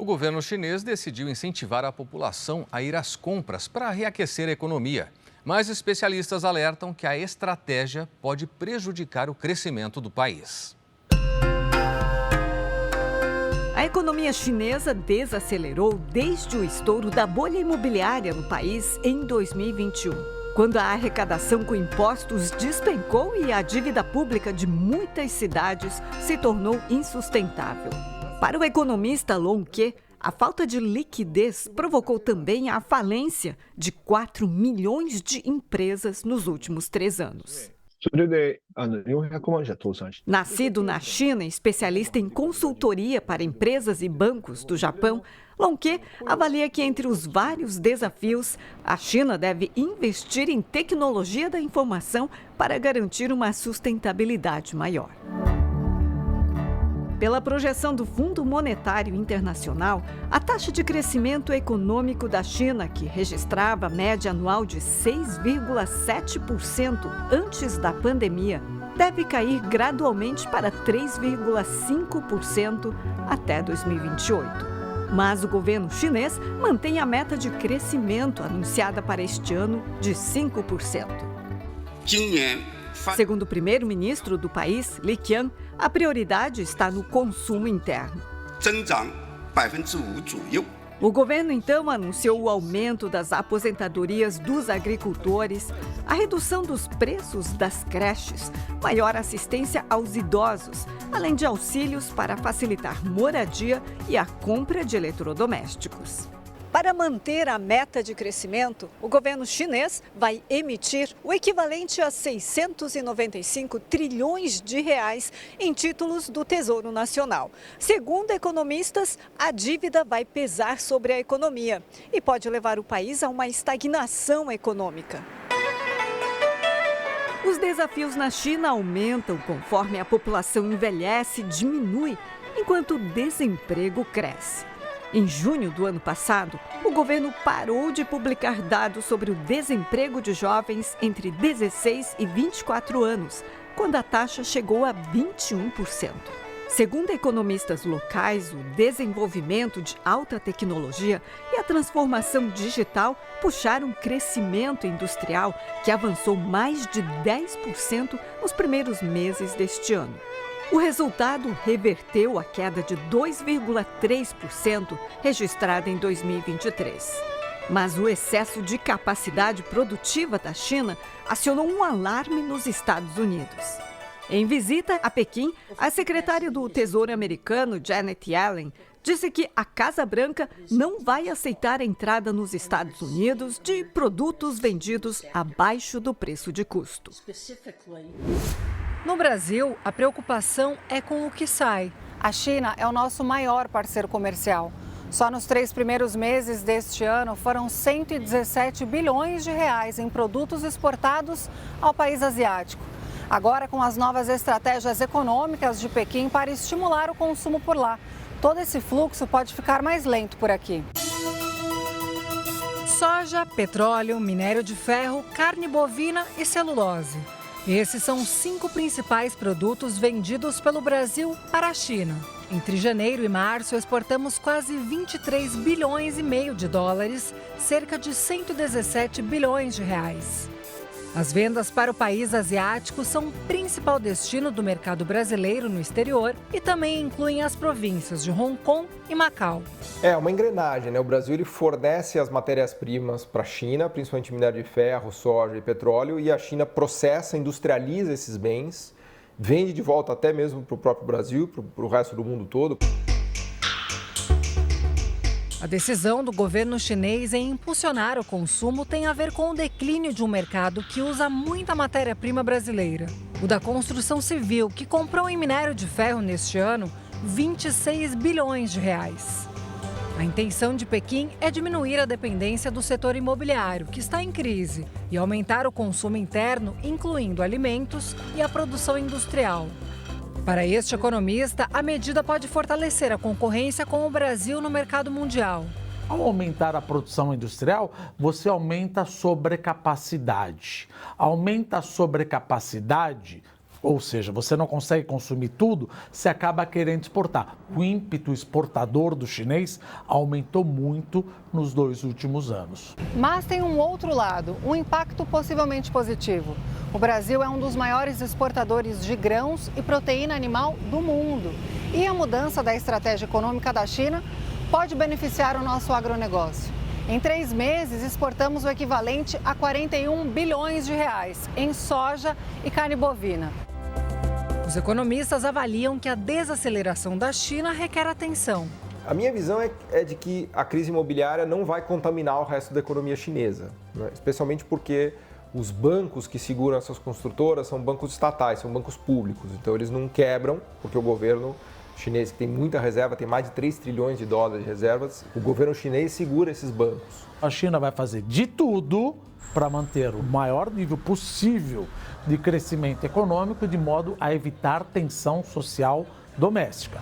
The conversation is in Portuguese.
O governo chinês decidiu incentivar a população a ir às compras para reaquecer a economia. Mas especialistas alertam que a estratégia pode prejudicar o crescimento do país. A economia chinesa desacelerou desde o estouro da bolha imobiliária no país em 2021, quando a arrecadação com impostos despencou e a dívida pública de muitas cidades se tornou insustentável. Para o economista Long Ke, a falta de liquidez provocou também a falência de 4 milhões de empresas nos últimos 3 anos. Nascido na China, especialista em consultoria para empresas e bancos do Japão, Long Ke avalia que entre os vários desafios, a China deve investir em tecnologia da informação para garantir uma sustentabilidade maior. Pela projeção do Fundo Monetário Internacional, a taxa de crescimento econômico da China, que registrava média anual de 6,7% antes da pandemia, deve cair gradualmente para 3,5% até 2028. Mas o governo chinês mantém a meta de crescimento anunciada para este ano de 5%. Segundo o primeiro-ministro do país, Li Qiang, a prioridade está no consumo interno. O governo, então, anunciou o aumento das aposentadorias dos agricultores, a redução dos preços das creches, maior assistência aos idosos, além de auxílios para facilitar moradia e a compra de eletrodomésticos. Para manter a meta de crescimento, o governo chinês vai emitir o equivalente a 695 trilhões de reais em títulos do Tesouro Nacional. Segundo economistas, a dívida vai pesar sobre a economia e pode levar o país a uma estagnação econômica. Os desafios na China aumentam conforme a população envelhece e diminui, enquanto o desemprego cresce. Em junho do ano passado, o governo parou de publicar dados sobre o desemprego de jovens entre 16 e 24 anos, quando a taxa chegou a 21%. Segundo economistas locais, o desenvolvimento de alta tecnologia e a transformação digital puxaram o crescimento industrial, que avançou mais de 10% nos primeiros meses deste ano. O resultado reverteu a queda de 2,3% registrada em 2023. Mas o excesso de capacidade produtiva da China acionou um alarme nos Estados Unidos. Em visita a Pequim, a secretária do Tesouro americano, Janet Yellen, disse que a Casa Branca não vai aceitar a entrada nos Estados Unidos de produtos vendidos abaixo do preço de custo. No Brasil, a preocupação é com o que sai. A China é o nosso maior parceiro comercial. Só nos 3 primeiros meses deste ano foram 117 bilhões de reais em produtos exportados ao país asiático. Agora, com as novas estratégias econômicas de Pequim para estimular o consumo por lá, todo esse fluxo pode ficar mais lento por aqui. Soja, petróleo, minério de ferro, carne bovina e celulose. Esses são os 5 principais produtos vendidos pelo Brasil para a China. Entre janeiro e março, exportamos quase 23 bilhões e meio de dólares, cerca de 117 bilhões de reais. As vendas para o país asiático são o principal destino do mercado brasileiro no exterior e também incluem as províncias de Hong Kong e Macau. É uma engrenagem, né? O Brasil ele fornece as matérias-primas para a China, principalmente minério de ferro, soja e petróleo, e a China processa, industrializa esses bens, vende de volta até mesmo para o próprio Brasil, para o resto do mundo todo. A decisão do governo chinês em impulsionar o consumo tem a ver com o declínio de um mercado que usa muita matéria-prima brasileira. O da construção civil, que comprou em minério de ferro neste ano 26 bilhões de reais. A intenção de Pequim é diminuir a dependência do setor imobiliário, que está em crise, e aumentar o consumo interno, incluindo alimentos e a produção industrial. Para este economista, a medida pode fortalecer a concorrência com o Brasil no mercado mundial. Ao aumentar a produção industrial, você aumenta a sobrecapacidade. Aumenta a sobrecapacidade, Ou seja, você não consegue consumir tudo, você acaba querendo exportar. O ímpeto exportador do chinês aumentou muito nos 2 últimos anos. Mas tem um outro lado, um impacto possivelmente positivo. O Brasil é um dos maiores exportadores de grãos e proteína animal do mundo. E a mudança da estratégia econômica da China pode beneficiar o nosso agronegócio. Em 3 meses, exportamos o equivalente a 41 bilhões de reais em soja e carne bovina. Os economistas avaliam que a desaceleração da China requer atenção. A minha visão é de que a crise imobiliária não vai contaminar o resto da economia chinesa, né? Especialmente porque os bancos que seguram essas construtoras são bancos estatais, são bancos públicos. Então eles não quebram, porque o governo chinês, que tem muita reserva, tem mais de 3 trilhões de dólares de reservas, o governo chinês segura esses bancos. A China vai fazer de tudo para manter o maior nível possível de crescimento econômico, de modo a evitar tensão social doméstica.